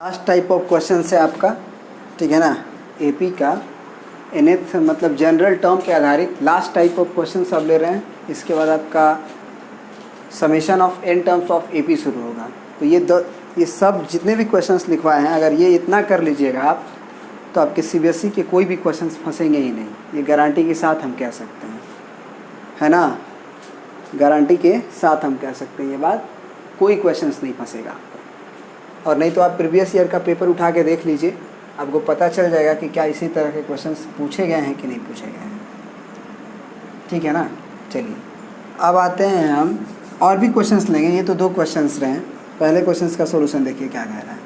Last type of question है आपका, ठीक है ना। एपी का nth मतलब जनरल टर्म पे आधारित लास्ट टाइप ऑफ क्वेश्चन सब ले रहे हैं। इसके बाद आपका summation of n terms of AP शुरू होगा। तो ये सब जितने भी क्वेश्चंस लिखवाए हैं, अगर ये इतना कर लीजिएगा आप, तो आपके सीबीएसई के कोई भी क्वेश्चंस फंसेंगे ही नहीं। ये गारंटी के साथ हम कह सकते हैं, है ना। गारंटी के साथ हम कह सकते हैं ये बात, कोई क्वेश्चंस नहीं फंसेगा आपका। और नहीं तो आप प्रीवियस ईयर का पेपर उठा के देख लीजिए, आपको पता चल जाएगा कि क्या इसी तरह के क्वेश्चंस पूछे गए हैं कि नहीं पूछे गए हैं, ठीक है ना। चलिए अब आते हैं हम और भी क्वेश्चंस लेंगे। ये तो दो क्वेश्चंस रहे हैं। पहले क्वेश्चंस का सॉल्यूशन देखिए क्या कह रहा है।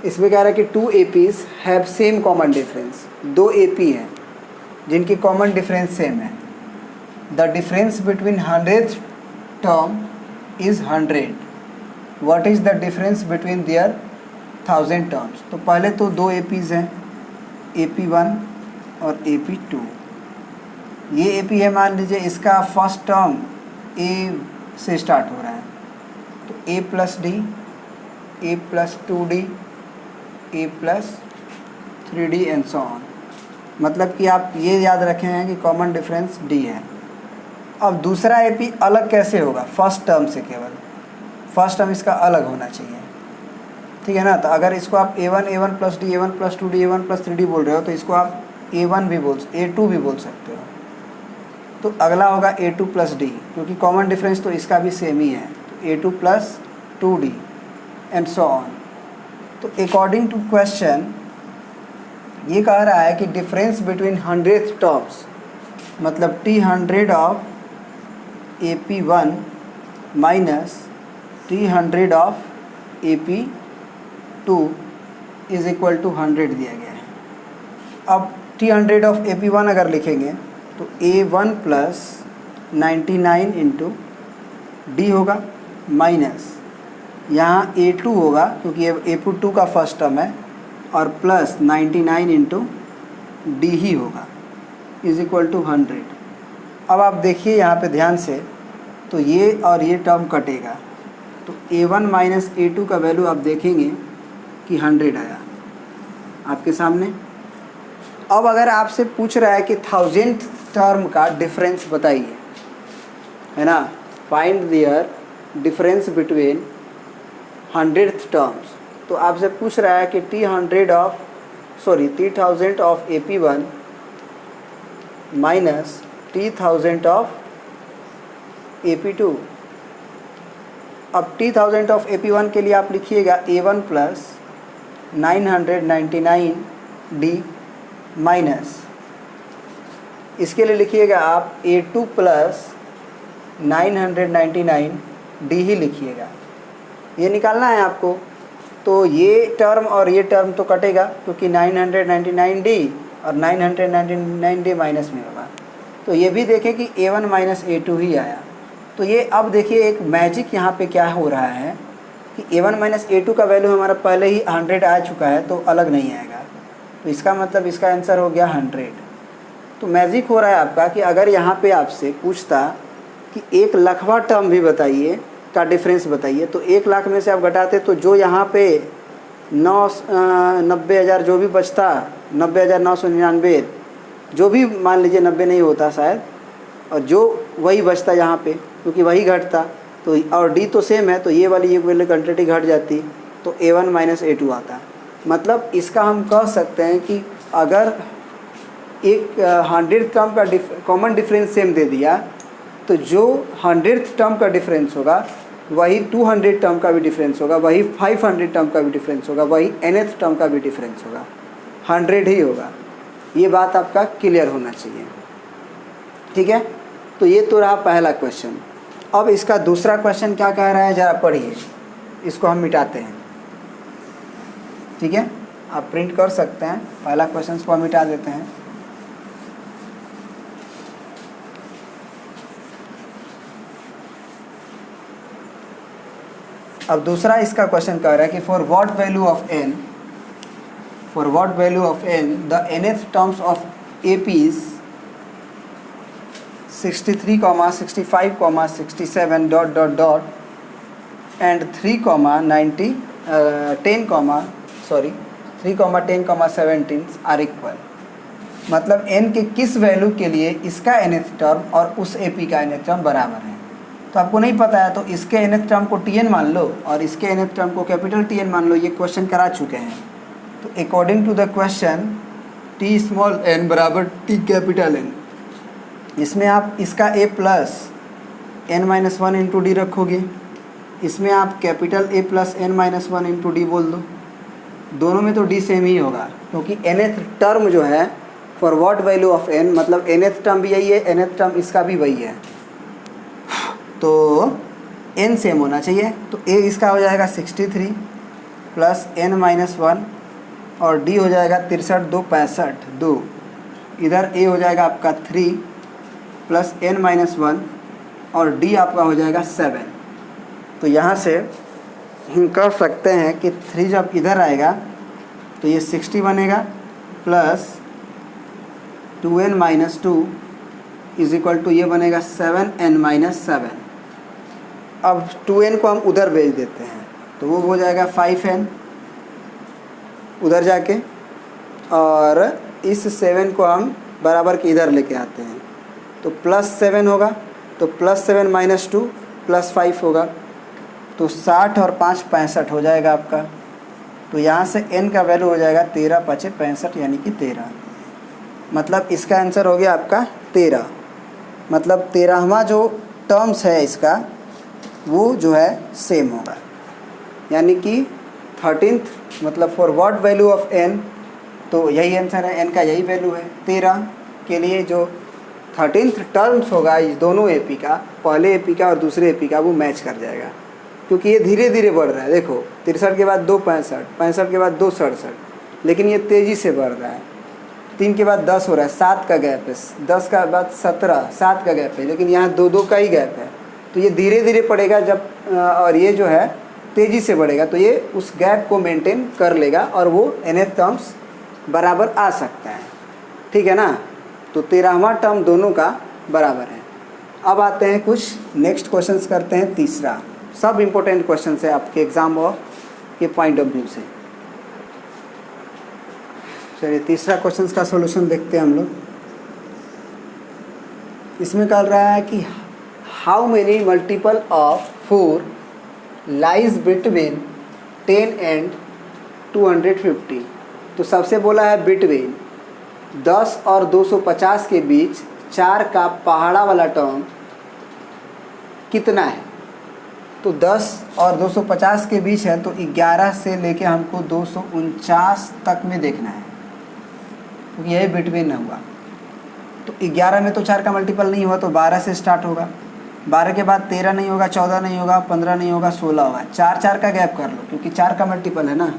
इसमें कह रहा है कि two APs have same common difference. दो एपी हैं जिनकी कॉमन डिफरेंस सेम है। The difference between 100th term is 100। What is the difference between their 1000 terms. तो पहले तो दो एपीज़ हैं, AP1 और AP2। ये एपी है, मान लीजिए इसका फर्स्ट टर्म ए से स्टार्ट हो रहा है, तो a plus D, a plus 2d, a plus 3d and so on. मतलब कि आप ये याद रखे हैं कि कॉमन डिफरेंस d है। अब दूसरा एपी अलग कैसे होगा, फर्स्ट टर्म से केवल फर्स्ट टर्म इसका अलग होना चाहिए, ठीक है ना। तो अगर इसको आप a1 plus D, a1 plus 2d, a1 plus 3d बोल रहे हो, तो इसको आप a1 भी a2 भी बोल सकते हो। तो अगला होगा a2 प्लस डी, क्योंकि कॉमन डिफरेंस तो इसका भी सेम ही है, तो a2 plus 2d and so on. तो अकॉर्डिंग टू क्वेश्चन ये कह रहा है कि डिफरेंस बिटवीन 100th टर्म्स, मतलब T100 of AP1 minus T100 of AP2 is equal to 100 दिया गया है। अब T100 ऑफ AP1 अगर लिखेंगे तो A1 प्लस 99 इंटू डी होगा, माइनस यहाँ A2 होगा क्योंकि AP2 का फर्स्ट टर्म है, और प्लस 99 इंटू डी ही होगा, इज इक्वल टू 100। अब आप देखिए यहाँ पे ध्यान से, तो ये और ये टर्म कटेगा, तो A1 माइनस A2 का वैल्यू आप देखेंगे कि 100 आया आपके सामने। अब अगर आपसे पूछ रहा है कि 1000th टर्म का डिफरेंस बताइए, है ना, find their difference between 100th terms, तो आपसे पूछ रहा है कि T1000 of AP1 minus T1000 of AP2। अब T1000 ऑफ AP1 के लिए आप लिखिएगा A1 प्लस 999D माइनस, इसके लिए लिखिएगा आप A2 प्लस 999D ही लिखिएगा। ये निकालना है आपको। तो ये टर्म और ये टर्म तो कटेगा क्योंकि 999D और 999D माइनस में होगा। तो ये भी देखें कि A1 माइनस A2 ही आया। तो ये अब देखिए एक मैजिक यहाँ पे क्या हो रहा है कि A1 माइनस A2 का वैल्यू हमारा पहले ही 100 आ चुका है, तो अलग नहीं आएगा। तो इसका मतलब इसका आंसर हो गया 100। तो मैजिक हो रहा है आपका कि अगर यहाँ पे आपसे पूछता कि 1 लाखवां टर्म भी बताइए का डिफरेंस बताइए, तो 1 लाख में से आप घटाते तो जो यहाँ पे 90,000 जो भी बचता, 90,999 जो भी, मान लीजिए 90 नहीं होता शायद, और जो वही बचता यहाँ पे क्योंकि वही घटता, तो और डी तो सेम है, तो ये वाली वैल्यू क्वांटिटी घट जाती, तो A1 माइनस A2 आता। मतलब इसका हम कह सकते हैं कि अगर एक 100th टर्म का कॉमन डिफरेंस सेम दे दिया, तो जो 100th टर्म का डिफरेंस होगा वही 200 टर्म का भी डिफरेंस होगा, वही 500 टर्म का भी डिफरेंस होगा, वही nth टर्म का भी डिफरेंस होगा, 100 ही होगा। ये बात आपका क्लियर होना चाहिए, ठीक है। तो ये तो रहा पहला क्वेश्चन। अब इसका दूसरा क्वेश्चन क्या कह रहा है, ज़रा पढ़िए। इसको हम मिटाते हैं, ठीक है, आप प्रिंट कर सकते हैं। पहला क्वेश्चन को हम मिटा देते हैं। अब दूसरा इसका क्वेश्चन कह रहा है कि for what value of n the nth terms of APs 63, 65, 67 ... and 3, 90 3,10,17 are equal, मतलब n के किस वैल्यू के लिए इसका nth टर्म और उस AP का nth टर्म बराबर है। तो आपको नहीं पता है तो इसके nth टर्म को Tn मान लो और इसके nth टर्म को कैपिटल Tn मान लो, ये क्वेश्चन करा चुके हैं। तो according to the question T small n बराबर T कैपिटल N, इसमें आप इसका A plus n-1 into D रखोगे, इसमें आप capital A plus n-1 into D बोल दो, दोनों में तो d सेम ही होगा क्योंकि nth टर्म जो है for what value of n, मतलब nth टर्म भी यही है, nth टर्म इसका भी वही है, तो n सेम होना चाहिए। तो a इसका हो जाएगा 63 प्लस n-1 और d हो जाएगा 63 2 65 2, इधर a हो जाएगा आपका 3 प्लस n-1 और d आपका हो जाएगा 7। तो यहाँ से हम कह सकते हैं कि 3 जब इधर आएगा तो ये 60 बनेगा plus 2n-2 is equal to ये बनेगा 7n-7। अब 2n को हम उधर भेज देते हैं तो वो हो जाएगा 5n उधर जाके, और इस 7 को हम बराबर के इधर लेके आते हैं तो प्लस 7 होगा, तो प्लस 7 - 2 प्लस 5 होगा, तो 60 और 5 65 हो जाएगा आपका। तो यहाँ से n का वैल्यू हो जाएगा 13 × 5 = 65 यानी कि 13, मतलब इसका आंसर हो गया आपका 13। मतलब 13वां जो टर्म्स है इसका वो जो है सेम होगा, यानी कि 13th मतलब for what value of n, तो यही आंसर है, n का यही वैल्यू है 13 के लिए। जो 13th टर्म्स होगा इस दोनों AP का, पहले AP का और दूसरे AP का, वो मैच कर जाएगा क्योंकि ये धीरे धीरे बढ़ रहा है। देखो 63 के बाद 2 65, 65 के बाद 2 67, लेकिन ये तेज़ी से बढ़ रहा है। 3 के बाद 10 हो रहा है, 7 का गैप है, 10 का बाद 17, 7 का गैप है, लेकिन यहाँ 2 का ही गैप है। तो ये धीरे धीरे पड़ेगा जब, और ये जो है तेज़ी से बढ़ेगा, तो ये उस गैप को मेंटेन कर लेगा और वो nth टर्म्स बराबर आ सकता है, ठीक है ना। तो 13वां टर्म दोनों का बराबर है। अब आते हैं कुछ नेक्स्ट क्वेश्चंस करते हैं। तीसरा सब इम्पोर्टेंट क्वेश्चन है आपके एग्जाम के पॉइंट ऑफ व्यू से। चलिए तीसरा क्वेश्चन का सॉल्यूशन देखते हैं हम लोग। इसमें कह रहा है कि how many multiple of 4 lies between 10 and 250। तो सबसे बोला है बिटवीन 10 और 250 के बीच 4 का पहाड़ा वाला टर्म कितना है। तो 10 और 250 के बीच है, तो 11 से लेके हमको 249 तक में देखना है क्योंकि यही बिटवीन हुआ। तो 11 में तो 4 का मल्टीपल नहीं हुआ, तो 12 से स्टार्ट होगा, 12 के बाद 13 नहीं होगा, 14 नहीं होगा, 15 नहीं होगा, 16 होगा। 4 का गैप कर लो क्योंकि 4 का मल्टीपल है ना।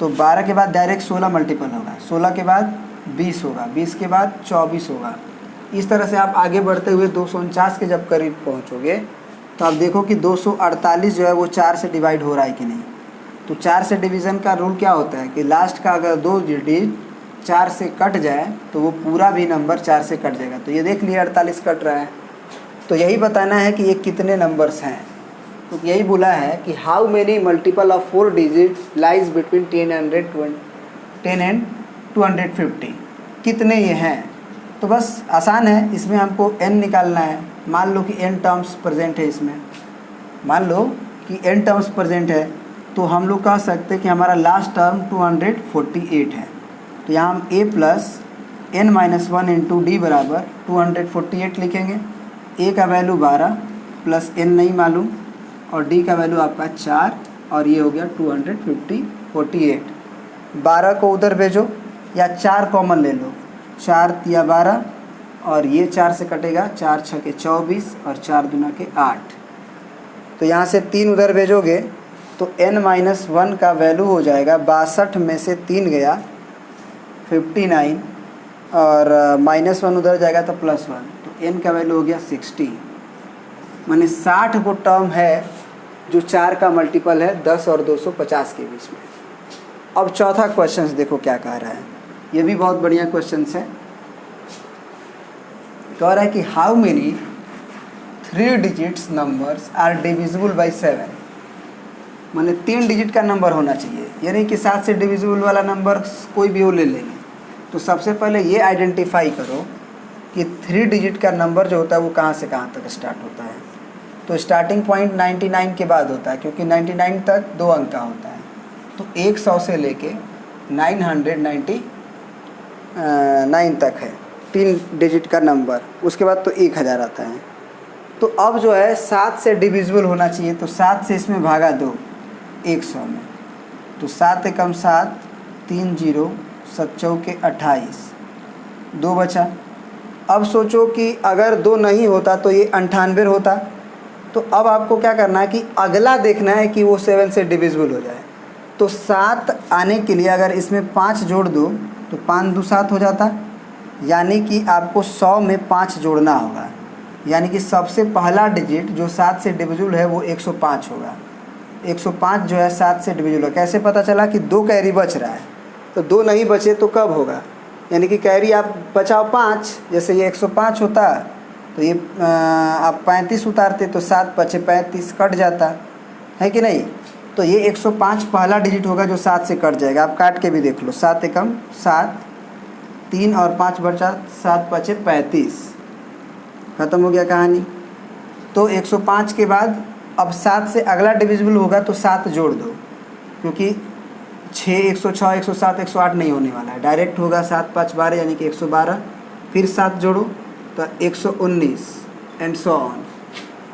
तो 12 के बाद डायरेक्ट 16 मल्टीपल होगा, 16 के बाद 20 होगा, 20 के बाद 24 होगा। इस तरह से आप आगे बढ़ते हुए 249 के जब करीब पहुंचोगे तो आप देखो कि 248 जो है वो 4 से डिवाइड हो रहा है कि नहीं। तो 4 से डिवीज़न का रूल क्या होता है कि लास्ट का अगर 2 डिजिट 4 से कट जाए तो वो पूरा भी नंबर 4 से कट जाएगा। तो ये देख लिए 48 कट रहा है, तो यही बताना है कि ये कितने नंबर्स हैं। तो यही बोला है कि how many multiple of 4 digit lies between 10 and 250, कितने ये हैं। तो बस आसान है, इसमें हमको n निकालना है। मान लो कि n टर्म्स प्रेजेंट है इसमें, मान लो कि n टर्म्स प्रेजेंट है, तो हम लोग कह सकते हैं कि हमारा लास्ट टर्म 248 है। तो यहाँ हम a plus n-1 into D बराबर 248 लिखेंगे। a का वैल्यू 12 प्लस n नहीं मालूम और d का वैल्यू आपका 4 और ये हो गया 248। 12 को उधर भेजो या 4 कॉमन ले लो, 4 या 12 और ये 4 से कटेगा, 4 × 6 = 24 और 4 × 2 = 8। तो यहाँ से 3 उधर भेजोगे तो n-1 का वैल्यू हो जाएगा 62 में से 3 गया 59 और -1 उधर जाएगा तो +1, तो n का वैल्यू हो गया 60। माने 60 वो टर्म है जो 4 का मल्टीपल है 10 और 250 के बीच में। अब चौथा क्वेश्चन देखो क्या कह रहा है, ये भी बहुत बढ़िया क्वेश्चन है। कह रहा है कि how many 3 digits numbers are divisible by 7। माने 3 डिजिट का नंबर होना चाहिए, यानी कि 7 से डिविजिबल वाला नंबर कोई भी वो ले लेंगे। तो सबसे पहले ये आइडेंटिफाई करो कि 3 डिजिट का नंबर जो होता है वो कहाँ से कहाँ तक स्टार्ट होता है। तो स्टार्टिंग पॉइंट 99 के बाद होता है, क्योंकि 99 तक 2 अंक का होता है। तो 100 से लेके 999 तक है 3 डिजिट का नंबर, उसके बाद तो 1000 आता है। तो अब जो है 7 से डिविजिबल होना चाहिए, तो 7 से इसमें भागा दो 100 में, तो 7 एकम 7, 3 0 7 चौके 28, 2 बचा। अब सोचो कि अगर 2 नहीं होता तो ये 98 होता। तो अब आपको क्या करना है कि अगला देखना है कि वो 7 से डिविजिबल हो जाए। तो 7 आने के लिए अगर इसमें 5 जोड़ दो तो 5 2 7 हो जाता, यानी कि आपको 100 में 5 जोड़ना होगा, यानी कि सबसे पहला डिजिट जो 7 से डिविजिबल है वो 105 होगा। 105 जो है 7 से डिविजिबल है। कैसे पता चला कि 2 कैरी बच रहा है, तो 2 नहीं बचे तो कब होगा, यानी कि कैरी आप बचाओ 5, जैसे ये 105 होता तो ये आप 35 उतारते तो 7 बचे 35 कट जाता है कि नहीं। तो ये 105 पहला डिजिट होगा जो 7 से कट जाएगा। आप काट के भी देख लो, 7 एकम 7, 3 और 5 बचा, 7 बचे 35, ख़त्म हो गया कहानी। तो 105 के बाद अब 7 से अगला डिविजिबल होगा तो 7 जोड़ दो, क्योंकि 6 106 107 108 नहीं होने वाला है, डायरेक्ट होगा 7 5 12 यानी कि 112। फिर 7 जोड़ो तो 119 एंड सो ऑन।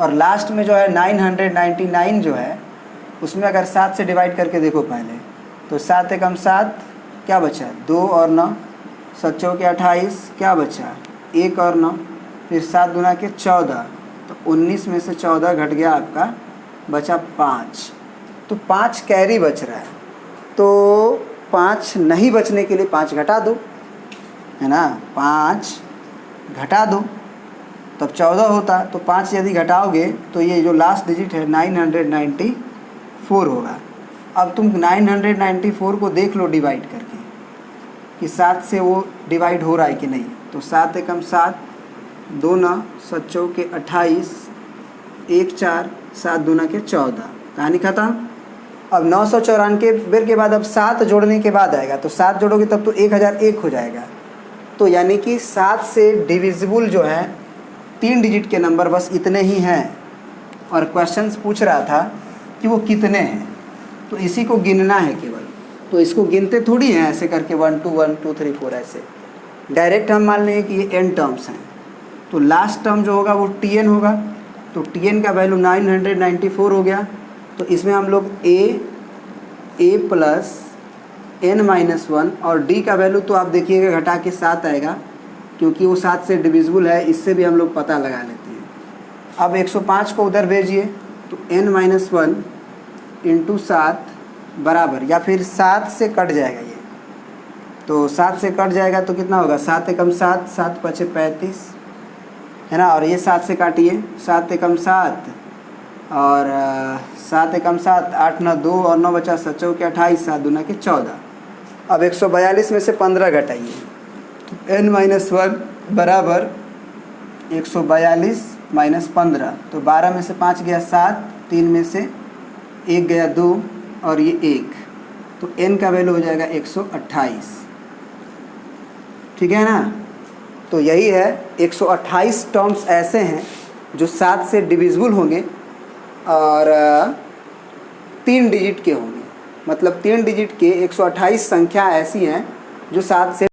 और लास्ट में जो है 999 जो है उसमें अगर 7 से डिवाइड करके देखो पहले, तो 7 एकम 7 क्या बचा 2 और 9, 7 चौके 28 क्या बचा 1 और 9, फिर 7 दूना के 14, तो 19 में से 14 घट गया आपका, बचा 5। तो 5 कैरी बच रहा है, तो 5 नहीं बचने के लिए 5 घटा दो, है ना, 5 घटा दो तब 14 होता। तो 5 यदि घटाओगे तो ये जो लास्ट डिजिट है 994 होगा। अब तुम 994 को देख लो डिवाइड करके कि 7 से वो डिवाइड हो रहा है कि नहीं। तो 7 एकम 7, 2 9 7 चौके 28, 1 4 7 दूना के 14, कहानी ख़त्म। अब 994 के बाद अब 7 जोड़ने के बाद आएगा, तो 7 जोड़ोगे तब तो 1001 हो जाएगा। तो यानी कि 7 से डिविजिबल जो है 3 डिजिट के नंबर बस इतने ही हैं। और क्वेश्चंस पूछ रहा था कि वो कितने हैं, तो इसी को गिनना है केवल। तो इसको गिनते थोड़ी हैं ऐसे करके 1 2 1 2 3 4 ऐसे, डायरेक्ट हम मान लेंगे कि ये n टर्म्स हैं। तो लास्ट टर्म जो होगा वो tn होगा, तो tn का वैल्यू 994 हो गया। तो इसमें हम लोग a प्लस n-1 और d का वैल्यू तो आप देखिएगा घटा के 7 आएगा, क्योंकि वो 7 से डिविजिबल है, इससे भी हम लोग पता लगा लेते हैं। अब 105 को उधर भेजिए, तो n-1 इंटू 7 बराबर, या फिर 7 से कट जाएगा ये, तो 7 से कट जाएगा तो कितना होगा 7 एकम 7, 7 पचे 35, है ना। और ये 7 से काटिए, 7 एकम 7 और 7 एकम 7, 8 9 2 और 9 बचा 7 चौके 28, 7 दूना के 14। अब 142 में से 15 घटाइए, तो n-1 बराबर 142 माइनस 15, तो 12 में से 5 गया 7, 3 में से 1 गया 2 और ये 1, तो n का वैल्यू हो जाएगा 128, ठीक है ना। तो यही है 128 टर्म्स ऐसे हैं जो 7 से डिविजिबल होंगे और 3 डिजिट के होंगे। मतलब 3 डिजिट के 128 संख्या ऐसी हैं जो 7 से